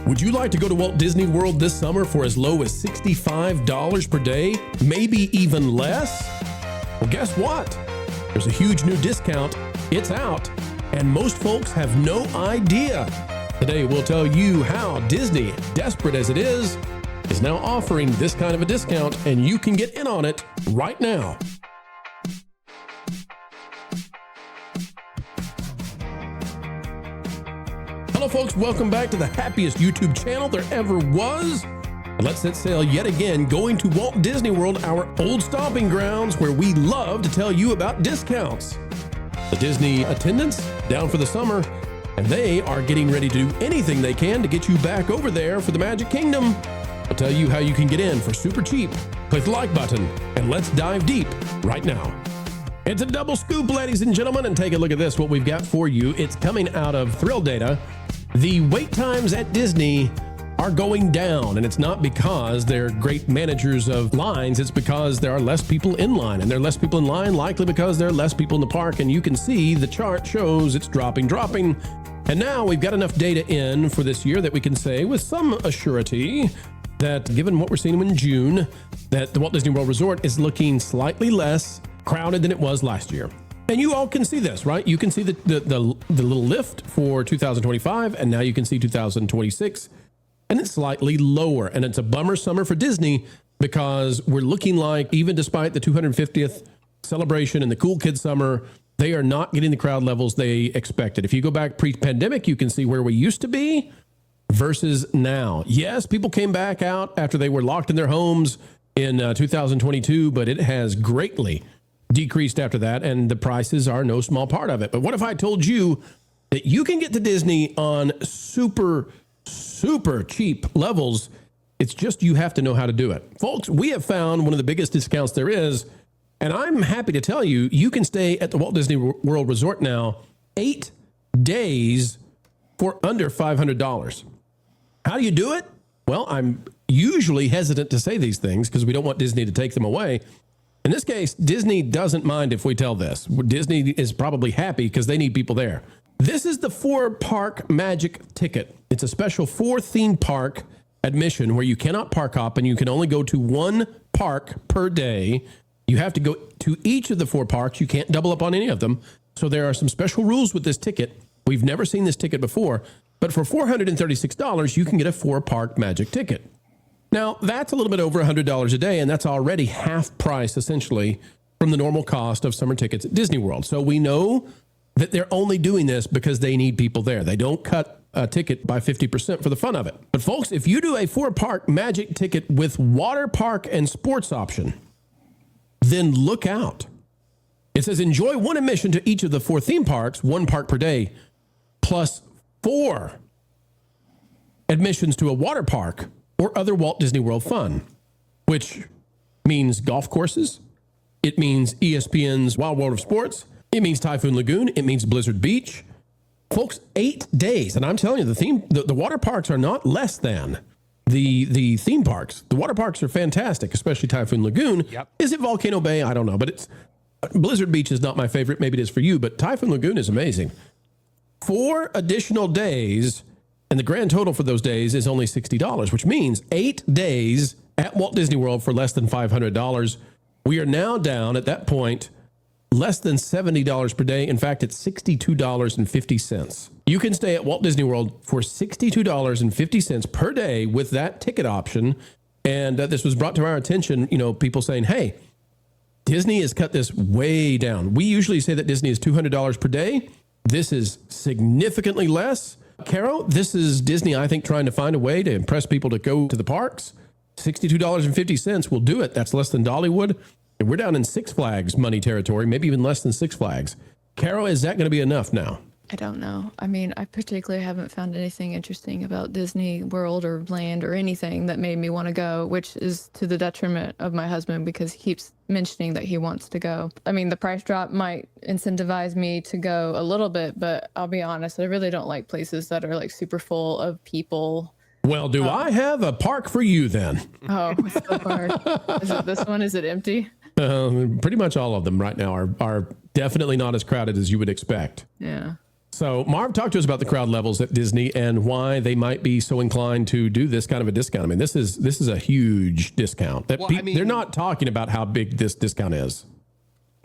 Would you like to go to Walt Disney World this summer for as low as $65 per day, maybe even less? Well, guess what? There's a huge new discount. It's out, and most folks have no idea. Today, we'll tell you how Disney, desperate as it is now offering this kind of a discount, and you can get in on it right now. Hello, folks. Welcome back to the happiest YouTube channel there ever was. Let's set sail yet again, going to Walt Disney World, our old stomping grounds, where we love to tell you about discounts. The Disney attendants down for the summer, and they are getting ready to do anything they can to get you back over there for the Magic Kingdom. I'll tell you how you can get in for super cheap. Click the like button, and let's dive deep right now. It's a double scoop, ladies and gentlemen, and take a look at this, what we've got for you. It's coming out of Thrill Data. The wait times at Disney are going down, and it's not because they're great managers of lines. It's because there are less people in line, and there are less people in line likely because there are less people in the park, and you can see the chart shows it's dropping. And now we've got enough data in for this year that we can say with some assurity that given what we're seeing in June, that the Walt Disney World Resort is looking slightly less crowded than it was last year. And you all can see this, right? You can see the little lift for 2025, and now you can see 2026, and it's slightly lower. And it's a bummer summer for Disney because we're looking like, even despite the 250th celebration and the Cool Kids Summer, they are not getting the crowd levels they expected. If you go back pre-pandemic, you can see where we used to be versus now. Yes, people came back out after they were locked in their homes in 2022, but it has greatly decreased after that, and the prices are no small part of it. But what if I told you that you can get to Disney on super cheap levels? It's just you have to know how to do it. Folks, we have found one of the biggest discounts there is, and I'm happy to tell you, you can stay at the Walt Disney World Resort now 8 days for under $500. How do you do it? Well, I'm usually hesitant to say these things because we don't want Disney to take them away. In this case, Disney doesn't mind if we tell this. Disney is probably happy because they need people there. This is the 4-park magic ticket. It's a special 4-theme park admission where you cannot park hop and you can only go to 1 park per day. You have to go to each of the 4 parks. You can't double up on any of them. So there are some special rules with this ticket. We've never seen this ticket before, but for $436, you can get a 4-park magic ticket. Now, that's a little bit over $100 a day, and that's already half price, essentially, from the normal cost of summer tickets at Disney World. So we know that they're only doing this because they need people there. They don't cut a ticket by 50% for the fun of it. But folks, if you do a 4-park magic ticket with water park and sports option, then look out. It says enjoy 1 admission to each of the 4 theme parks, 1 park per day, plus 4 admissions to a water park or other Walt Disney World fun, which means golf courses. It means ESPN's Wild World of Sports. It means Typhoon Lagoon. It means Blizzard Beach. Folks, 8 days. And I'm telling you, the water parks are not less than the theme parks. The water parks are fantastic, especially Typhoon Lagoon. Yep. Is it Volcano Bay? I don't know, but it's Blizzard Beach is not my favorite. Maybe it is for you, but Typhoon Lagoon is amazing. 4 additional days, and the grand total for those days is only $60, which means 8 days at Walt Disney World for less than $500. We are now down at that point less than $70 per day. In fact, it's $62.50. You can stay at Walt Disney World for $62.50 per day with that ticket option. And this was brought to our attention, people saying, hey, Disney has cut this way down. We usually say that Disney is $200 per day. This is significantly less. Caro, this is Disney, I think, trying to find a way to impress people to go to the parks. $62.50 will do it. That's less than Dollywood. And we're down in Six Flags money territory, maybe even less than Six Flags. Caro, is that going to be enough now? I don't know. I mean, I particularly haven't found anything interesting about Disney World or Land or anything that made me want to go, which is to the detriment of my husband because he keeps mentioning that he wants to go. I mean, the price drop might incentivize me to go a little bit, but I'll be honest, I really don't like places that are like super full of people. Well, do I have a park for you then? Oh, it's so hard. Is it this one? Is it empty? Pretty much all of them right now are definitely not as crowded as you would expect. Yeah. So Marv, talk to us about the crowd levels at Disney and why they might be so inclined to do this kind of a discount. I mean, this is a huge discount. They're not talking about how big this discount is.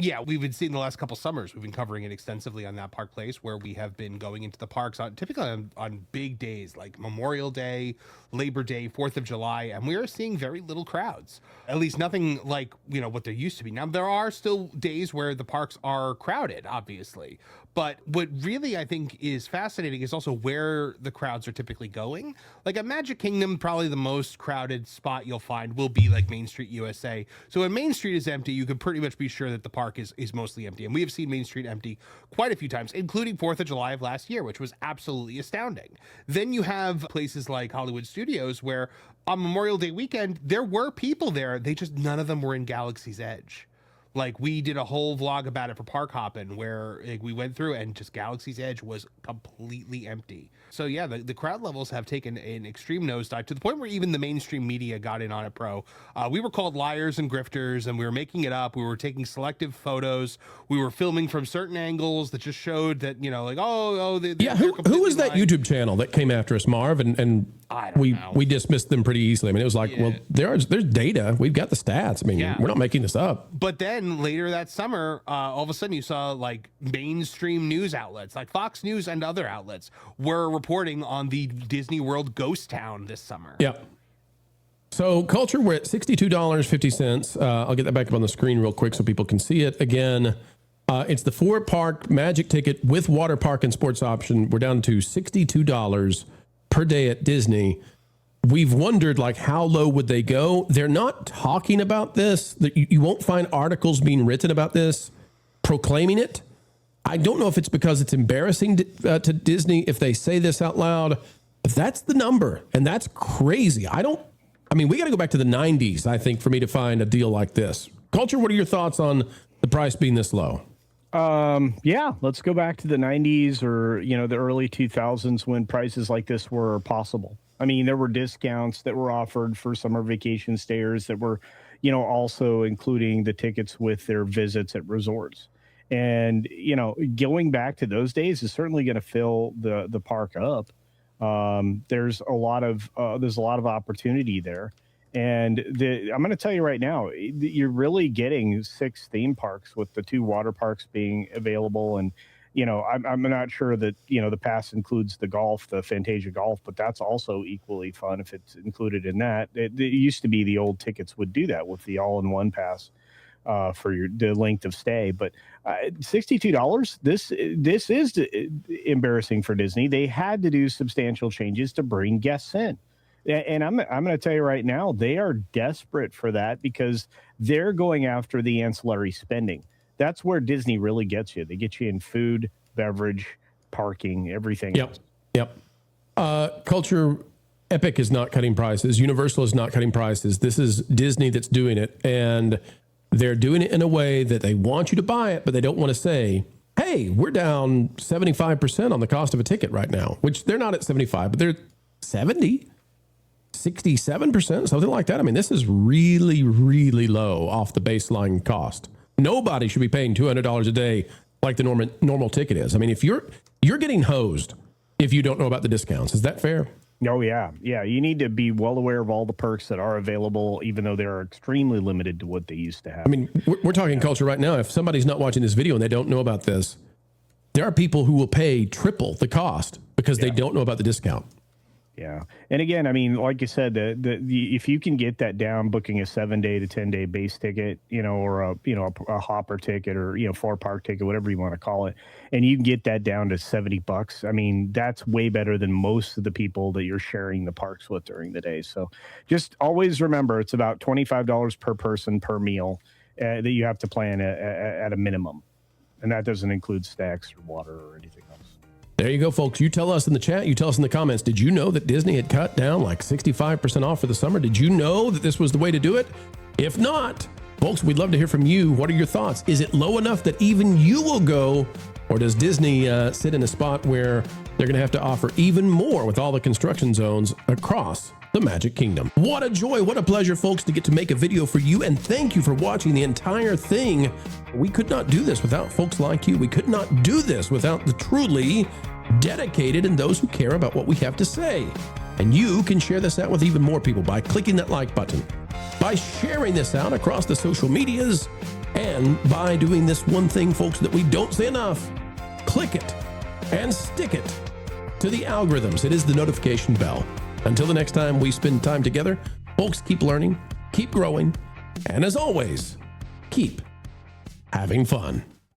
Yeah, we've been seeing the last couple summers. We've been covering it extensively on That Park Place, where we have been going into the parks typically on big days like Memorial Day, Labor Day, 4th of July, and we are seeing very little crowds. At least nothing like, what there used to be. Now, there are still days where the parks are crowded, obviously. But what really I think is fascinating is also where the crowds are typically going. Like at Magic Kingdom, probably the most crowded spot you'll find will be like Main Street USA. So when Main Street is empty, you can pretty much be sure that the park is mostly empty. And we have seen Main Street empty quite a few times, including 4th of July of last year, which was absolutely astounding. Then you have places like Hollywood Studios where on Memorial Day weekend, there were people there. None of them were in Galaxy's Edge. Like we did a whole vlog about it for Park Hoppin', where we went through and just Galaxy's Edge was completely empty. So yeah, the crowd levels have taken an extreme nosedive to the point where even the mainstream media got in on it, bro. We were called liars and grifters, and we were making it up. We were taking selective photos. We were filming from certain angles that just showed that, who was that YouTube channel that came after us, Marv? And I don't know. We dismissed them pretty easily. I mean, it was like, well, there's data. We've got the stats. I mean, we're not making this up. But then later that summer, all of a sudden you saw like mainstream news outlets like Fox News and other outlets were reporting on the Disney World ghost town this summer. Yeah. So Culture, we're at $62.50. I'll get that back up on the screen real quick so people can see it again. It's the 4-park Magic ticket with water park and sports option. We're down to $62 per day at Disney. We've wondered, like, how low would they go? They're not talking about this. You won't find articles being written about this, proclaiming it. I don't know if it's because it's embarrassing to Disney if they say this out loud, but that's the number, and that's crazy. We got to go back to the 90s, I think, for me to find a deal like this. Culture, what are your thoughts on the price being this low? Let's go back to the 90s or, the early 2000s when prices like this were possible. I mean, there were discounts that were offered for summer vacation stayers that were, also including the tickets with their visits at resorts. And, going back to those days is certainly going to fill the park up. There's a lot of opportunity there. And I'm going to tell you right now, you're really getting 6 theme parks with the 2 water parks being available. And, I'm not sure that, the pass includes the Fantasia Golf, but that's also equally fun if it's included in that. It used to be the old tickets would do that with the all-in-one pass for the length of stay. But $62, this is embarrassing for Disney. They had to do substantial changes to bring guests in. And I'm going to tell you right now, they are desperate for that because they're going after the ancillary spending. That's where Disney really gets you. They get you in food, beverage, parking, everything else. Yep. Culture, Epic is not cutting prices. Universal is not cutting prices. This is Disney that's doing it. And they're doing it in a way that they want you to buy it, but they don't want to say, hey, we're down 75% on the cost of a ticket right now, which they're not at 75, but they're 70. 67%, something like that. I mean, this is really, really low off the baseline cost. Nobody should be paying $200 a day like the normal ticket is. I mean, if you're getting hosed if you don't know about the discounts. Is that fair? Oh, yeah. Yeah, you need to be well aware of all the perks that are available, even though they're extremely limited to what they used to have. I mean, we're talking Culture right now. If somebody's not watching this video and they don't know about this, there are people who will pay triple the cost because they don't know about the discount. Yeah. And again, I mean, like you said, if you can get that down, booking a 7-day to 10-day base ticket, or a hopper ticket or, 4-park ticket, whatever you want to call it, and you can get that down to $70, I mean, that's way better than most of the people that you're sharing the parks with during the day. So just always remember, it's about $25 per person per meal that you have to plan at a minimum. And that doesn't include snacks or water or anything else. There you go, folks. You tell us in the chat, you tell us in the comments, did you know that Disney had cut down like 65% off for the summer? Did you know that this was the way to do it? If not, folks, we'd love to hear from you. What are your thoughts? Is it low enough that even you will go? Or does Disney sit in a spot where they're going to have to offer even more with all the construction zones across the Magic Kingdom. What a joy, what a pleasure, folks, to get to make a video for you, and thank you for watching the entire thing. We could not do this without folks like you. We could not do this without the truly dedicated and those who care about what we have to say. And you can share this out with even more people by clicking that like button, by sharing this out across the social medias, and by doing this one thing, folks, that we don't say enough. Click it and stick it to the algorithms. It is the notification bell. Until the next time we spend time together, folks, keep learning, keep growing, and as always, keep having fun.